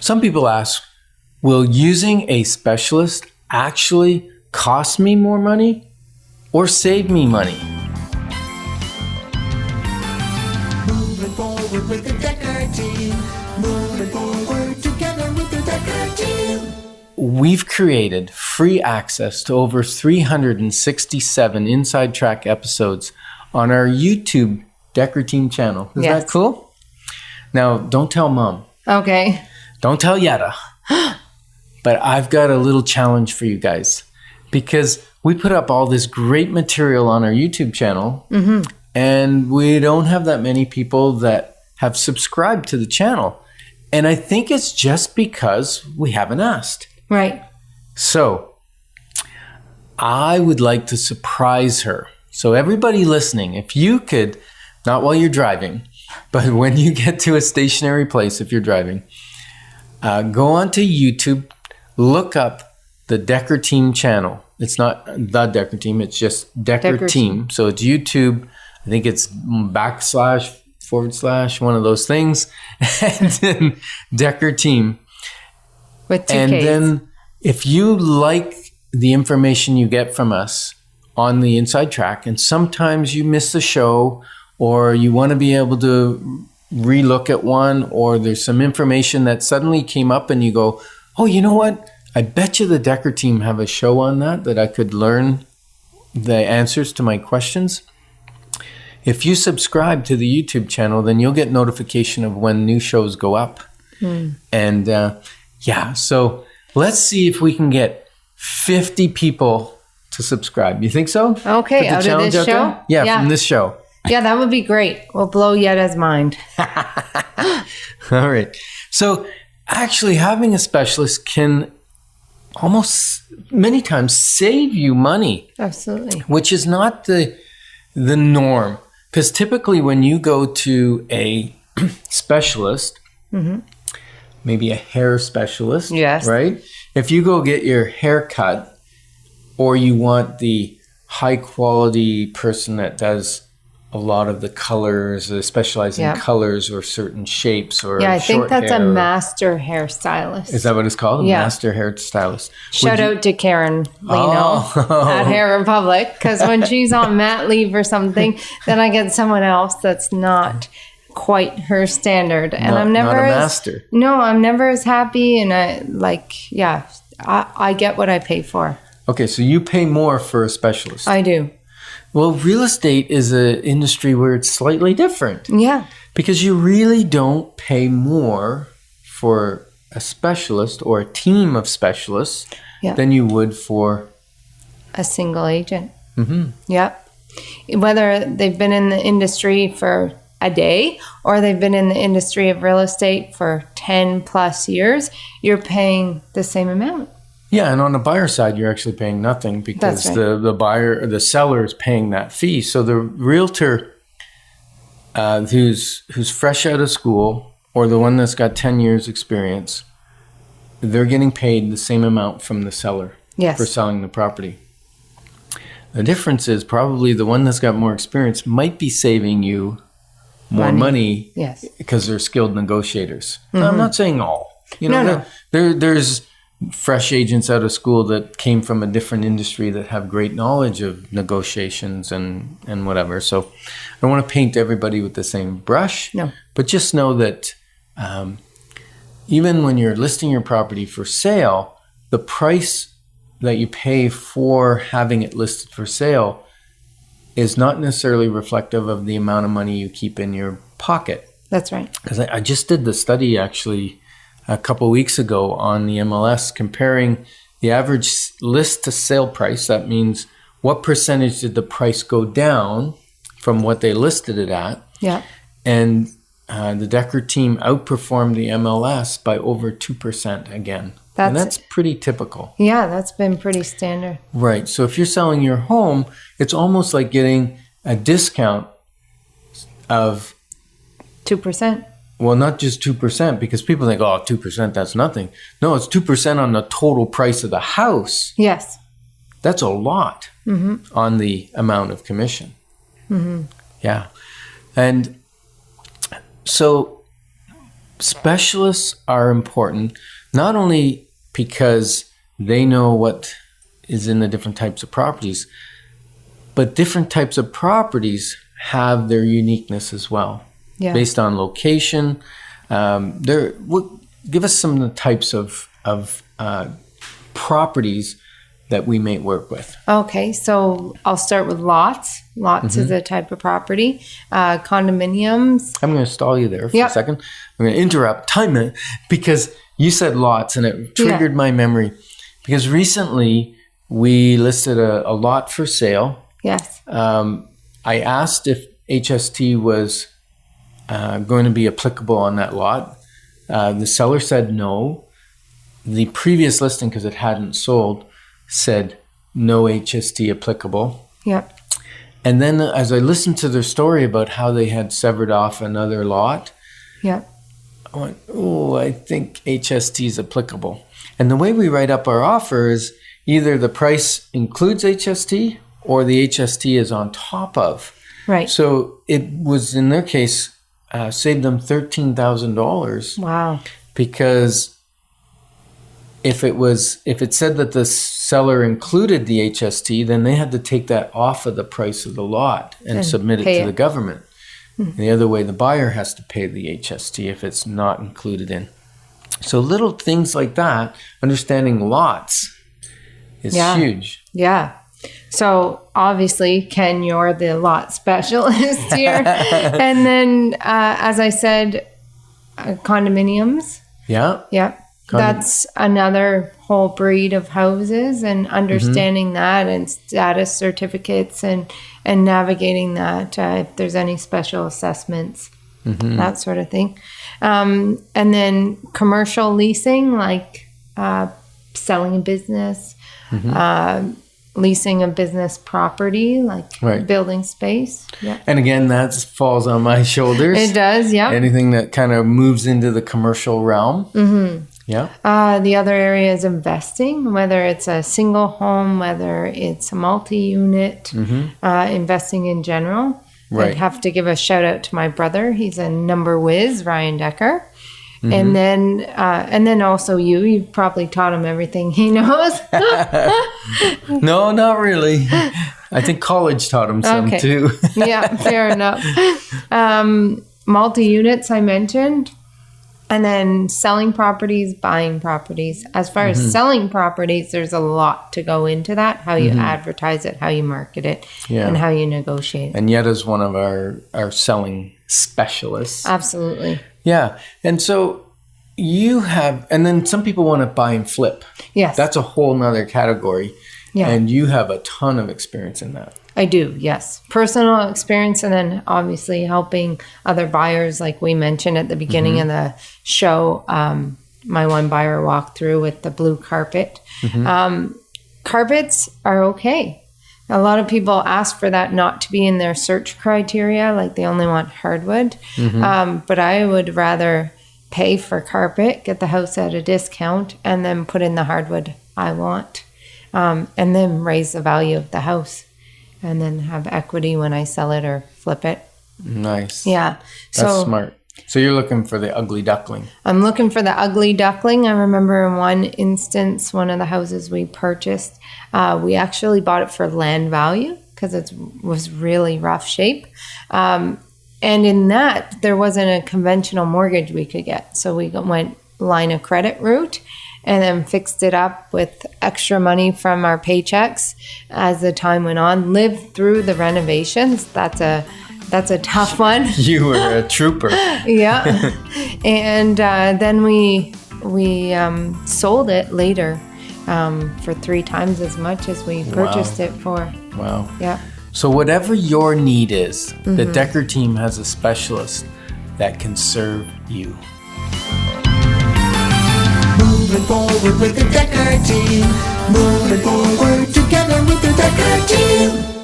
Some people ask, will using a specialist actually cost me more money or save me money? Moving forward with the DekkerTeam. Moving forward together with the DekkerTeam. We've created free access to over 367 Inside Track episodes on our YouTube DekkerTeam channel. Is that cool? Now, don't tell Mom. Okay. Don't tell Yetta. But I've got a little challenge for you guys, because we put up all this great material on our YouTube channel, and we don't have that many people that have subscribed to the channel. And I think it's just because we haven't asked. Right. So I would like to surprise her. So everybody listening, if you could, not while you're driving, but when you get to a stationary place, if you're driving, go onto YouTube, look up the DekkerTeam channel. It's not the DekkerTeam, it's just DekkerTeam. So it's YouTube. I think it's / / one of those things. And then DekkerTeam. With 2 And Ks. then if you like the information you get from us on the Inside Track, and sometimes you miss the show, or you want to be able to relook at one, or there's some information that suddenly came up and you go, oh, you know what? I bet you the DekkerTeam have a show on that I could learn the answers to my questions. If you subscribe to the YouTube channel, then you'll get notification of when new shows go up. And so let's see if we can get 50 people to subscribe. You think so? Okay, out of this show? Yeah, from this show. Yeah, that would be great. We'll blow Yetta's mind. All right. So actually having a specialist can almost many times save you money. Absolutely. Which is not the norm. Because typically when you go to a specialist, maybe a hair specialist, right? If you go get your hair cut, or you want the high quality person that does a lot of the colors, they specialize in colors or certain shapes, or I think that's hair. a master hairstylist. Is that what it's called? A master hairstylist. Shout out to Karen Leno at Hair Republic, because when she's on mat leave or something, then I get someone else that's not quite her standard, and I'm never not a master. I'm never as happy, and I get what I pay for. Okay, so you pay more for a specialist. I do. Well, real estate is an industry where it's slightly different. Yeah. Because you really don't pay more for a specialist or a team of specialists than you would for a single agent. Yep. Whether they've been in the industry for a day or they've been in the industry of real estate for 10 plus years, you're paying the same amount. Yeah, and on the buyer side, you're actually paying nothing, because the buyer, the seller is paying that fee. So the realtor who's fresh out of school, or the one that's got 10 years experience, they're getting paid the same amount from the seller for selling the property. The difference is probably the one that's got more experience might be saving you more money because they're skilled negotiators. Now, I'm not saying all. There's fresh agents out of school that came from a different industry that have great knowledge of negotiations and whatever. So I don't want to paint everybody with the same brush. No. But just know that even when you're listing your property for sale, the price that you pay for having it listed for sale is not necessarily reflective of the amount of money you keep in your pocket. That's right. Because I just did the study actually a couple of weeks ago on the MLS, comparing the average list to sale price. That means what percentage did the price go down from what they listed it at? Yeah. And the DekkerTeam outperformed the MLS by over 2% again. And that's pretty typical. Yeah, that's been pretty standard. Right. So if you're selling your home, it's almost like getting a discount of 2%. Well, not just 2%, because people think, oh, 2%, that's nothing. No, it's 2% on the total price of the house. Yes. That's a lot on the amount of commission. Yeah. And so specialists are important, not only because they know what is in the different types of properties, but different types of properties have their uniqueness as well, based on location. Give us some of the types of properties that we may work with. Okay, so I'll start with lots. Lots is a type of property. Condominiums. I'm going to stall you there for a second. I'm going to interrupt time it because you said lots and it triggered my memory. Because recently we listed a lot for sale. Yes. I asked if HST was going to be applicable on that lot. The seller said no. The previous listing, because it hadn't sold, said no HST applicable. Yep. And then as I listened to their story about how they had severed off another lot, yep, I went, I think HST is applicable. And the way we write up our offer is either the price includes HST or the HST is on top of. Right. So it was, in their case, saved them $13,000. Wow. Because if it said that the seller included the HST, then they had to take that off of the price of the lot and submit it to the government. And the other way, the buyer has to pay the HST if it's not included in. So little things like that, understanding lots is huge. Yeah. So obviously, Ken, you're the lot specialist here. And then, as I said, condominiums. Yeah. Yep. That's another whole breed of houses, and understanding that, and status certificates, and navigating that, if there's any special assessments, that sort of thing. And then commercial leasing, like selling a business, leasing a business property, like building space. Yeah. And again, that falls on my shoulders. It does, yeah. Anything that kind of moves into the commercial realm. Yeah. The other area is investing, whether it's a single home, whether it's a multi-unit, investing in general. Right. I'd have to give a shout out to my brother. He's a number whiz, Ryan Dekker. And then also you've probably taught him everything he knows. No, not really. I think college taught him some too. Yeah, fair enough. Multi-units I mentioned. And then selling properties, buying properties. As far as selling properties, there's a lot to go into that. How you advertise it, how you market it, and how you negotiate it. And Yet is one of our selling specialists. Absolutely. Yeah. And so you have, and then some people want to buy and flip. Yes. That's a whole nother category. Yeah. And you have a ton of experience in that. I do, yes. Personal experience, and then obviously helping other buyers, like we mentioned at the beginning of the show. My one buyer walked through with the blue carpet. Carpets are okay. A lot of people ask for that not to be in their search criteria, like they only want hardwood. But I would rather pay for carpet, get the house at a discount, and then put in the hardwood I want, and then raise the value of the house, and then have equity when I sell it or flip it. Nice. Yeah. That's smart. So you're looking for the ugly duckling. I'm looking for the ugly duckling. I remember in one instance, one of the houses we purchased, we actually bought it for land value because it was really rough shape. And in that, there wasn't a conventional mortgage we could get. So we went line of credit route, and then fixed it up with extra money from our paychecks as the time went on. Lived through the renovations. That's a tough one. You were a trooper. Yeah. And then we sold it later for 3 times as much as we purchased it for. Wow. Yeah. So whatever your need is, the Dekker team has a specialist that can serve you. Moving forward with the Dekker team. Moving forward together with the Dekker team.